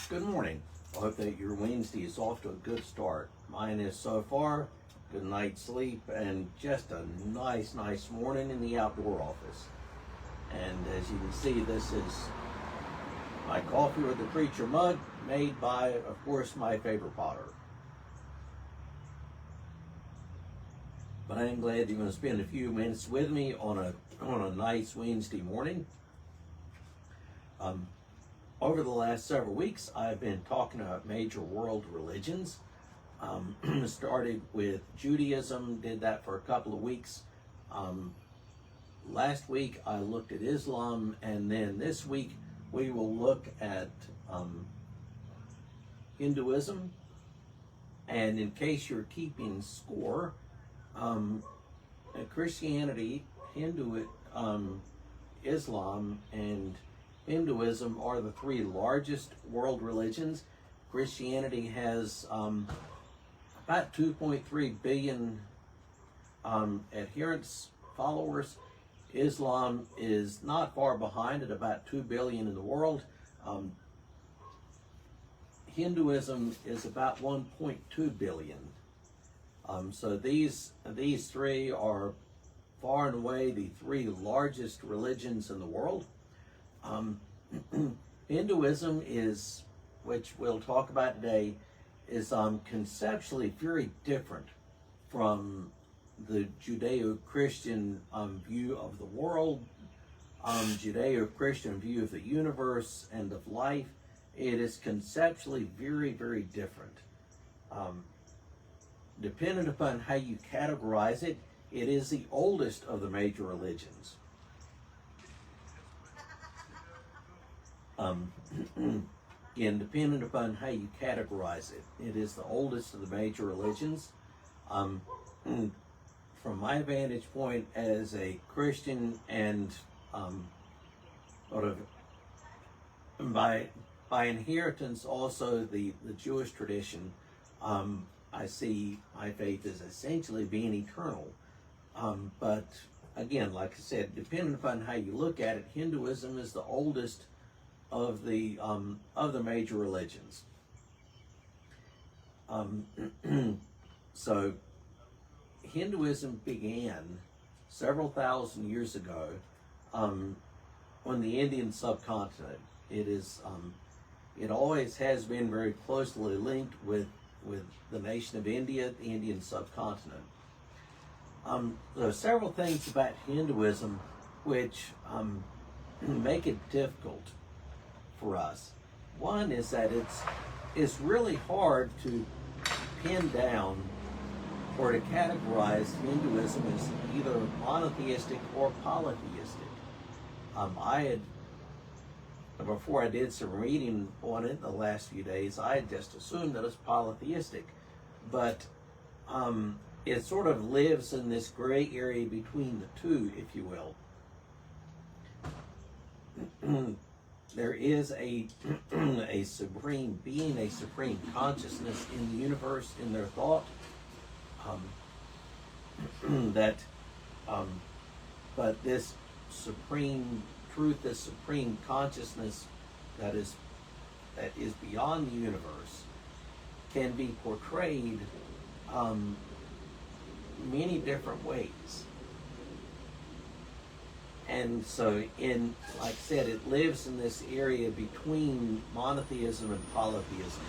Good morning. I hope that your Wednesday is off to a good start. Mine is so far. Good night's sleep and just a nice morning in the outdoor office. And as you can see, this is my coffee with the preacher mug made by, of course, my favorite potter. But I am glad you're going to spend a few minutes with me on a nice Wednesday morning. Over the last several weeks, I've been talking about major world religions. Started with Judaism, did that for a couple of weeks. Last week, I looked at Islam, and then this week, we will look at Hinduism. And in case you're keeping score, Christianity, Islam, and Hinduism are the three largest world religions. Christianity has about 2.3 billion adherents, followers. Islam is not far behind at about 2 billion in the world. Hinduism is about 1.2 billion. So these three are far and away the three largest religions in the world. Hinduism is, which we'll talk about today, is conceptually very different from the Judeo-Christian view of the world, Judeo-Christian view of the universe and of life. It is conceptually very different. Depending upon how you categorize it, it is the oldest of the major religions. Again, depending upon how you categorize it, it is the oldest of the major religions. From my vantage point as a Christian and sort of by inheritance also the Jewish tradition, I see my faith as essentially being eternal. But again, like I said, depending upon how you look at it, Hinduism is the oldest of the major religions. So Hinduism began several thousand years ago on the Indian subcontinent. It always has been very closely linked with the nation of India, the Indian subcontinent. There are several things about Hinduism which make it difficult for us. One is that it's really hard to pin down or to categorize Hinduism as either monotheistic or polytheistic. Before I did some reading on it the last few days, I had just assumed that it's polytheistic, but it sort of lives in this gray area between the two, if you will. There is a supreme being, a supreme consciousness in the universe, in their thought, but this supreme truth, this supreme consciousness that is beyond the universe, can be portrayed many different ways. And so, like I said, it lives in this area between monotheism and polytheism.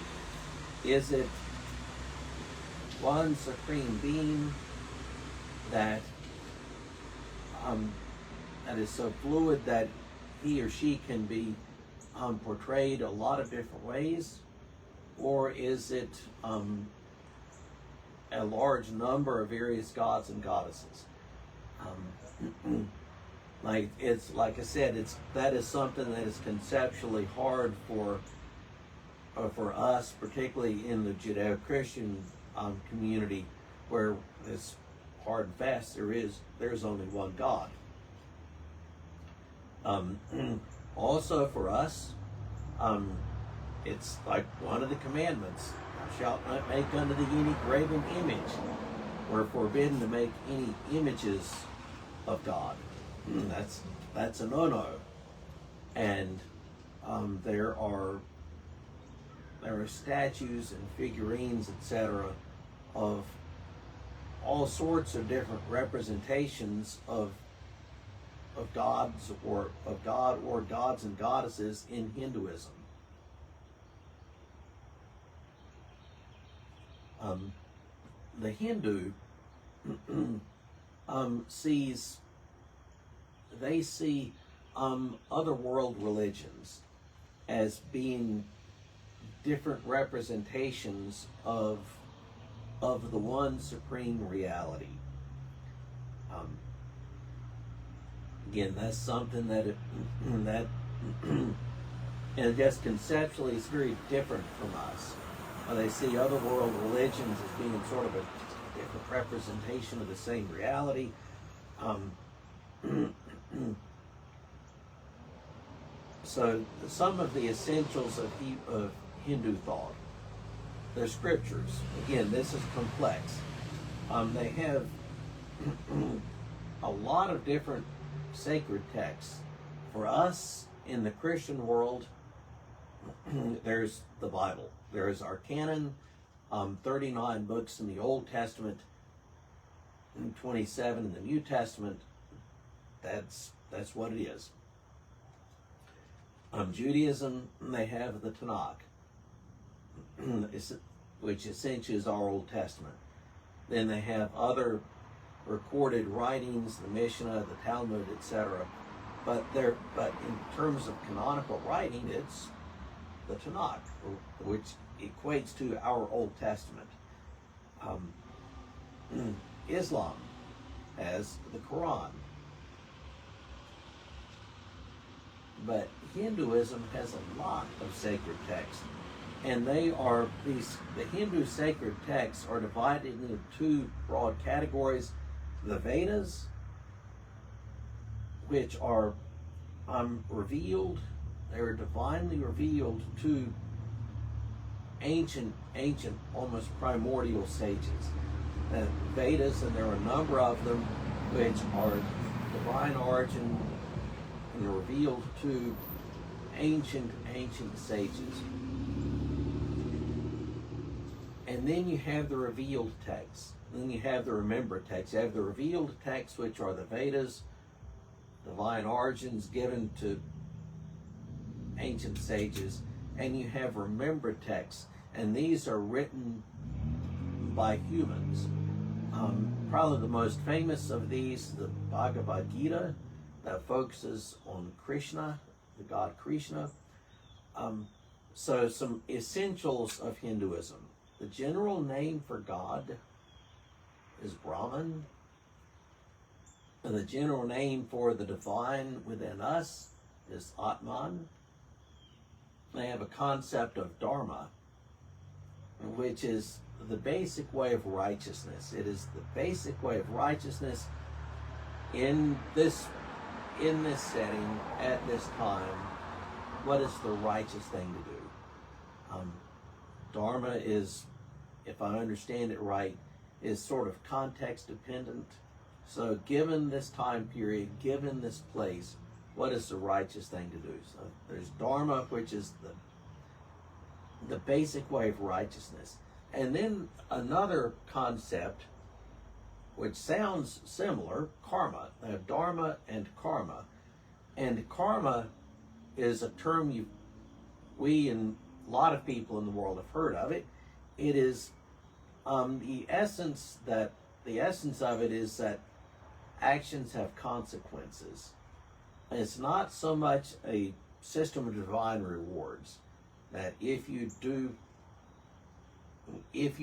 Is it one supreme being that is so fluid that he or she can be portrayed a lot of different ways? Or is it a large number of various gods and goddesses? Like I said, that is something that is conceptually hard for us, particularly in the Judeo-Christian community, where it's hard and fast. There's only one God. Also for us, it's like one of the commandments: "Thou shalt not make unto thee any graven image." We're forbidden to make any images of God. That's a no-no. And there are there are statues and figurines, etc., of all sorts of different representations of gods or gods and goddesses in Hinduism. The Hindu they see other world religions as being different representations of the one supreme reality. Again, that's something that and just conceptually is very different from us. They see other world religions as being sort of a different representation of the same reality. So some of the essentials of Hindu thought, their scriptures. Again, this is complex. They have a lot of different sacred texts. For us in the Christian world, there's the Bible. There is our canon, 39 books in the Old Testament, and 27 in the New Testament. That's what it is. Judaism, they have the Tanakh, which essentially is our Old Testament. Then they have other recorded writings, the Mishnah, the Talmud, etc. But in terms of canonical writing, it's the Tanakh, which equates to our Old Testament. Islam has the Quran. But Hinduism has a lot of sacred texts. And the Hindu sacred texts are divided into two broad categories. The Vedas, which are revealed, they were divinely revealed to ancient, almost primordial sages. The Vedas, and there are a number of them, which are divine origin and revealed to ancient sages. And then you have the revealed texts. Then you have the remembered texts. You have the revealed texts, which are the Vedas, divine origins given to ancient sages, and you have remembered texts, and these are written by humans. Probably the most famous of these, the Bhagavad Gita, that focuses on Krishna, the god Krishna. So some essentials of Hinduism. The general name for God is Brahman. And the general name for the divine within us is Atman. They have a concept of Dharma, which is the basic way of righteousness. It is the basic way of righteousness in this setting, at this time. What is the righteous thing to do? Dharma is, if I understand it right, is sort of context dependent. So given this time period, given this place, what is the righteous thing to do? So there's Dharma, which is the basic way of righteousness. And then another concept, which sounds similar, karma. They have Dharma and karma. And karma is a term we and a lot of people in the world have heard of it. It is the essence of it is that actions have consequences. And it's not so much a system of divine rewards, that if you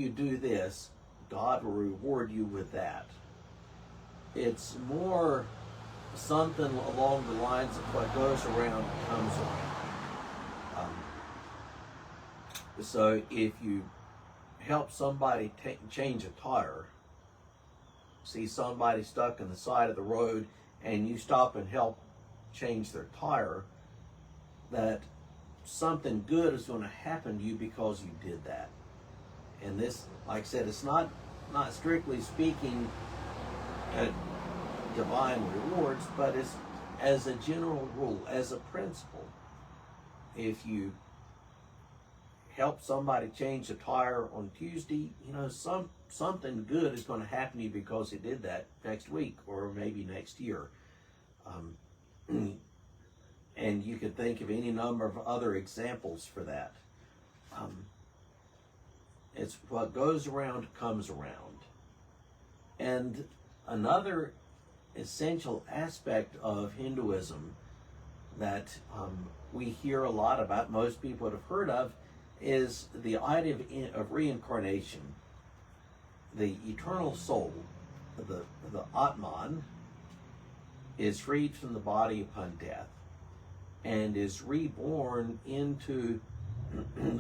do this, God will reward you with that. It's more something along the lines of what goes around comes around. So if you help somebody change a tire, see somebody stuck in the side of the road, and you stop and help change their tire, that something good is going to happen to you because you did that. And this, like I said, it's not strictly speaking divine rewards, but it's as a general rule, as a principle. If you help somebody change a tire on Tuesday, something good is going to happen to you because he did that next week or maybe next year. And you could think of any number of other examples for that. It's what goes around comes around. And another essential aspect of Hinduism that we hear a lot about, most people would have heard of, is the idea of reincarnation. The eternal soul, the Atman, is freed from the body upon death and is reborn into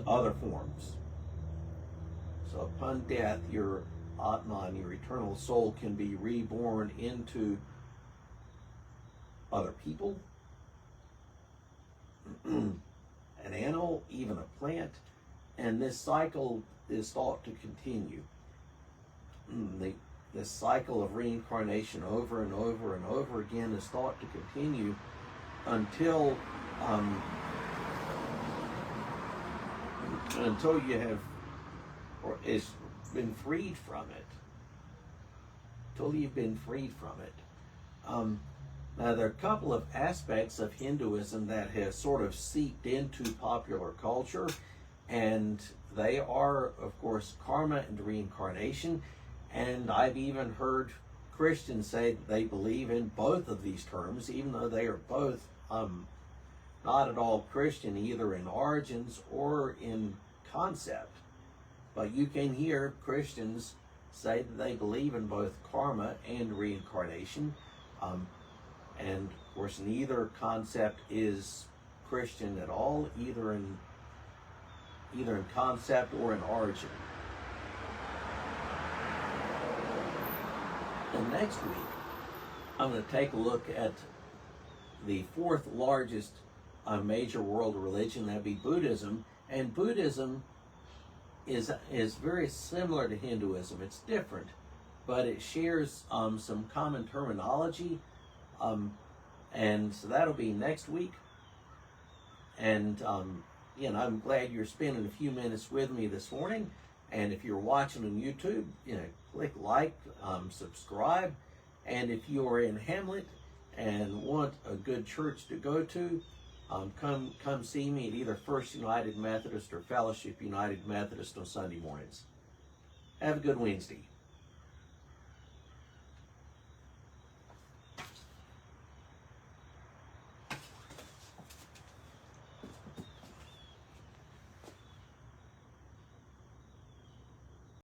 other forms. So upon death, your Atman, your eternal soul, can be reborn into other people, an animal, even a plant, and this cycle is thought to continue. This cycle of reincarnation over and over and over again is thought to continue until you have, or is been freed from it. Till you've been freed from it. Now there are a couple of aspects of Hinduism that have sort of seeped into popular culture, and they are, of course, karma and reincarnation. And I've even heard Christians say that they believe in both of these terms, even though they are both not at all Christian, either in origins or in concept. But you can hear Christians say that they believe in both karma and reincarnation. And of course, neither concept is Christian at all, either in concept or in origin. And next week, I'm going to take a look at the fourth largest major world religion, that'd be Buddhism. And Buddhism is very similar to Hinduism. It's different, but it shares some common terminology. And so that'll be next week. And I'm glad you're spending a few minutes with me this morning. And if you're watching on YouTube, click like, subscribe. And if you are in Hamlet and want a good church to go to, come see me at either First United Methodist or Fellowship United Methodist on Sunday mornings. Have a good Wednesday.